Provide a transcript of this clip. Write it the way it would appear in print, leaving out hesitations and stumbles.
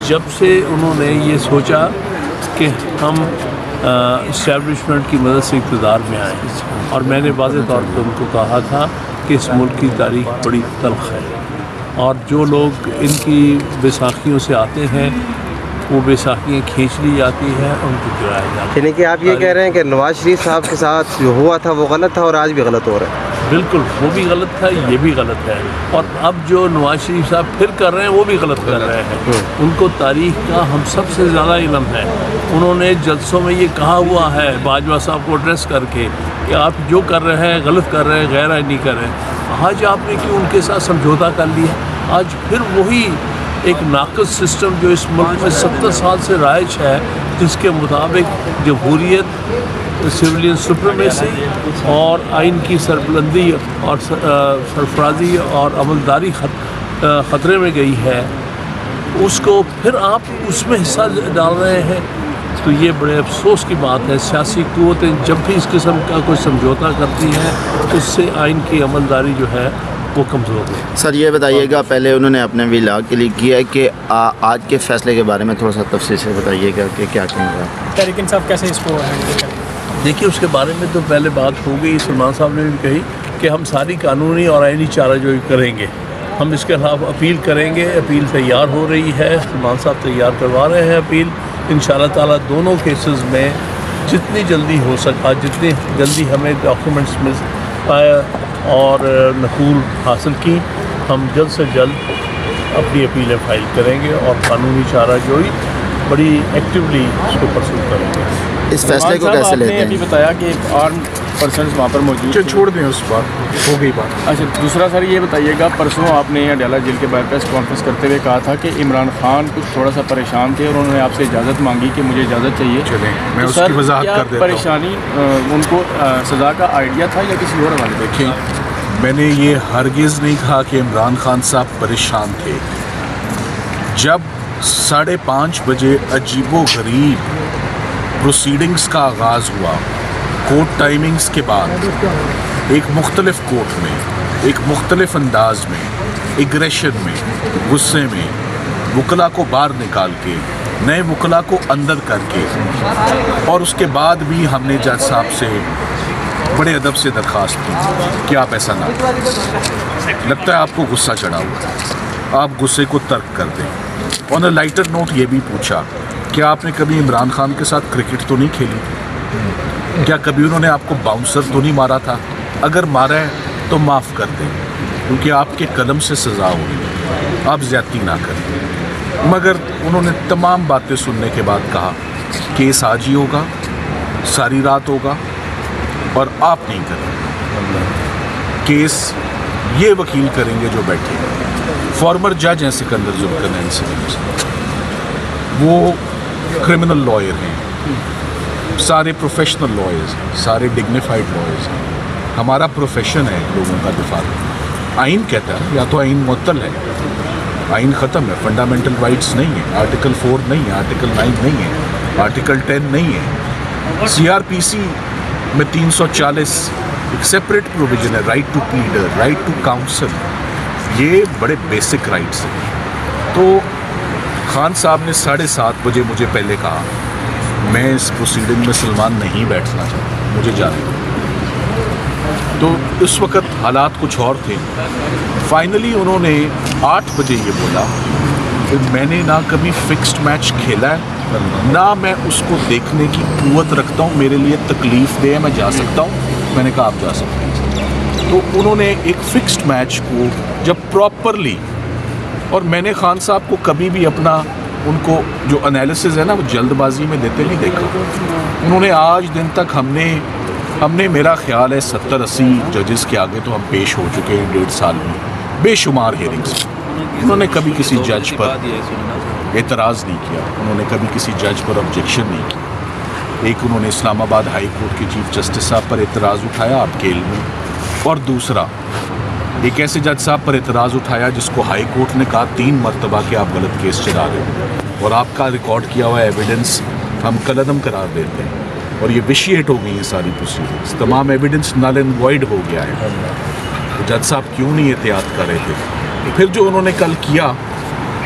جب سے انہوں نے یہ سوچا کہ ہم اسٹیبلشمنٹ کی مدد سے اقتدار میں آئیں، اور میں نے واضح طور پہ ان کو کہا تھا کہ اس ملک کی تاریخ بڑی تلخ ہے، اور جو لوگ ان کی بیساکھیوں سے آتے ہیں وہ بیساکھیاں کھینچ لی جاتی ہیں، ان کو گرایا جاتا ہے۔ یعنی کہ آپ یہ کہہ رہے ہیں کہ نواز شریف صاحب کے ساتھ جو ہوا تھا وہ غلط تھا اور آج بھی غلط ہو رہا ہے؟ بالکل، وہ بھی غلط تھا، یہ بھی غلط ہے، اور اب جو نواز شریف صاحب پھر کر رہے ہیں وہ بھی غلط کر رہے ہیں۔ ان کو تاریخ کا ہم سب سے زیادہ علم ہے۔ انہوں نے جلسوں میں یہ کہا ہوا ہے باجوہ صاحب کو ایڈریس کر کے کہ آپ جو کر رہے ہیں غلط کر رہے ہیں، غیر آئینی کر رہے ہیں۔ آج آپ نے کیوں ان کے ساتھ سمجھوتا کر لیا؟ آج پھر وہی ایک ناقص سسٹم جو اس ملک میں 70 سال سے رائج ہے، جس کے مطابق جمہوریت، سویلین سپریمیسی اور آئین کی سربلندی اور سرفرازی اور عملداری خطرے میں گئی ہے، اس کو پھر آپ اس میں حصہ ڈال رہے ہیں، تو یہ بڑے افسوس کی بات ہے۔ سیاسی قوتیں جب بھی اس قسم کا کوئی سمجھوتا کرتی ہیں، اس سے آئین کی عملداری جو ہے وہ کمزور ہے۔ سر یہ بتائیے گا، پہلے انہوں نے اپنے ویلاگ کے لیے کیا ہے کہ آج کے فیصلے کے بارے میں تھوڑا سا تفصیل سے بتائیے گا کہ کیا کہیں گا تحریک انصاف کیسے اس کو ہینڈل کریں؟ دیکھیے، اس کے بارے میں تو پہلے بات ہو گئی، سلمان صاحب نے بھی کہی کہ ہم ساری قانونی اور آئینی چارہ جوئی کریں گے، ہم اس کے خلاف اپیل کریں گے۔ اپیل تیار ہو رہی ہے، سلمان صاحب تیار کروا رہے ہیں اپیل۔ انشاءاللہ تعالیٰ دونوں کیسز میں جتنی جلدی ہو سکا، جتنی جلدی ہمیں ڈاکومنٹس مل پایا اور نقول حاصل کی، ہم جلد سے جلد اپنی اپیلیں فائل کریں گے اور قانونی چارہ جوئی بڑی ایکٹیولی اس کو پرسو کریں گے۔ اس فیصلے کو کیسے لیتے ہیں؟ ابھی بتایا کہ آرم پرسنز وہاں پر موجود ہیں، چھوڑ دیں اس بات، ہو گئی بات۔ اچھا، دوسرا سر یہ بتائیے گا، پرسوں آپ نے اڈیالہ جیل کے باہر پریس کانفرنس کرتے ہوئے کہا تھا کہ عمران خان کچھ تھوڑا سا پریشان تھے اور انہوں نے آپ سے اجازت مانگی کہ مجھے اجازت چاہیے۔ چلیں میں تو اس سر، کی وضاحت کیا کر دیتا ہوں۔ پریشانی ان کو سزا کا آئیڈیا تھا یا کسی اور حوالے پہ؟ میں نے یہ ہرگز نہیں کہا کہ عمران خان صاحب پریشان تھے۔ جب 5:30 بجے عجیب و غریب پروسیڈنگز کا آغاز ہوا، کورٹ ٹائمنگز کے بعد، ایک مختلف کورٹ میں، ایک مختلف انداز میں، ایگریشن میں، غصے میں، وکلا کو باہر نکال کے، نئے وکلا کو اندر کر کے، اور اس کے بعد بھی ہم نے جج صاحب سے بڑے ادب سے درخواست کی کہ آپ ایسا نہ کریں۔ لگتا ہے آپ کو غصہ چڑھا ہوا، آپ غصے کو ترک کر دیں۔ آن اے لائٹر نوٹ یہ بھی پوچھا کہ آپ نے کبھی عمران خان کے ساتھ کرکٹ تو نہیں کھیلی؟ کیا کبھی انہوں نے آپ کو باؤنسر تو نہیں مارا تھا؟ اگر مارا ہے تو معاف کر دیں، کیونکہ آپ کے قلم سے سزا ہوگی، آپ زیادتی نہ کریں۔ مگر انہوں نے تمام باتیں سننے کے بعد کہا کیس آج ہی ہوگا، ساری رات ہوگا، اور آپ نہیں کریں کیس، یہ وکیل کریں گے جو بیٹھے ہیں۔ فارمر جج ہیں سکندر ذوالقرنین صاحب، وہ کرمنل لائر ہیں، سارے پروفیشنل لائرز ہیں، سارے ڈگنیفائڈ لائرز ہیں۔ ہمارا پروفیشن ہے لوگوں کا دفاع۔ آئین کہتا ہے یا تو آئین معطل ہے، آئین ختم ہے، فنڈامنٹل رائٹس نہیں ہے، آرٹیکل 4 نہیں ہے، آرٹیکل 9 نہیں ہے، آرٹیکل 10 نہیں ہے۔ CRPC میں 340 ایک سیپریٹ پروویژن ہے، right to pleader, right to counsel, یہ بڑے بیسک رائٹس ہیں۔ تو خان صاحب نے 7:30 بجے مجھے پہلے کہا میں اس پروسیڈنگ میں سلمان نہیں بیٹھنا چاہتا، مجھے جانے دو۔ تو اس وقت حالات کچھ اور تھے۔ فائنلی انہوں نے 8 بجے یہ بولا کہ میں نے نہ کبھی فکسڈ میچ کھیلا ہے، نہ میں اس کو دیکھنے کی قوت رکھتا ہوں، میرے لیے تکلیف دہ ہے، میں جا سکتا ہوں۔ میں نے کہا آپ جا سکتے ہیں۔ تو انہوں نے ایک فکسڈ میچ کو جب پراپرلی، اور میں نے خان صاحب کو کبھی بھی اپنا ان کو جو انالیسز ہے نا وہ جلد بازی میں دیتے نہیں دیکھا۔ انہوں نے آج دن تک ہم نے میرا خیال ہے 70-80 ججز کے آگے تو ہم پیش ہو چکے ہیں 1.5 سال میں، بے شمار ہیئرنگز۔ انہوں نے کبھی کسی جج پر اعتراض نہیں کیا، انہوں نے کبھی کسی جج پر آبجیکشن نہیں کیا۔ ایک انہوں نے اسلام آباد ہائی کورٹ کے چیف جسٹس صاحب پر اعتراض اٹھایا آپ کیل میں، اور دوسرا ایک ایسے جج صاحب پر اعتراض اٹھایا جس کو ہائی کورٹ نے کہا 3 مرتبہ کہ آپ غلط کیس چلا رہے ہو اور آپ کا ریکارڈ کیا ہوا ایویڈنس ہم کالعدم قرار دیتے ہیں، اور یہ ویشیٹ ہو گئی ہیں ساری پروسیڈنگز، تمام ایویڈنس نل اینڈ وائڈ ہو گیا ہے۔ تو جج صاحب کیوں نہیں احتیاط کر رہے تھے؟ پھر جو انہوں نے کل کیا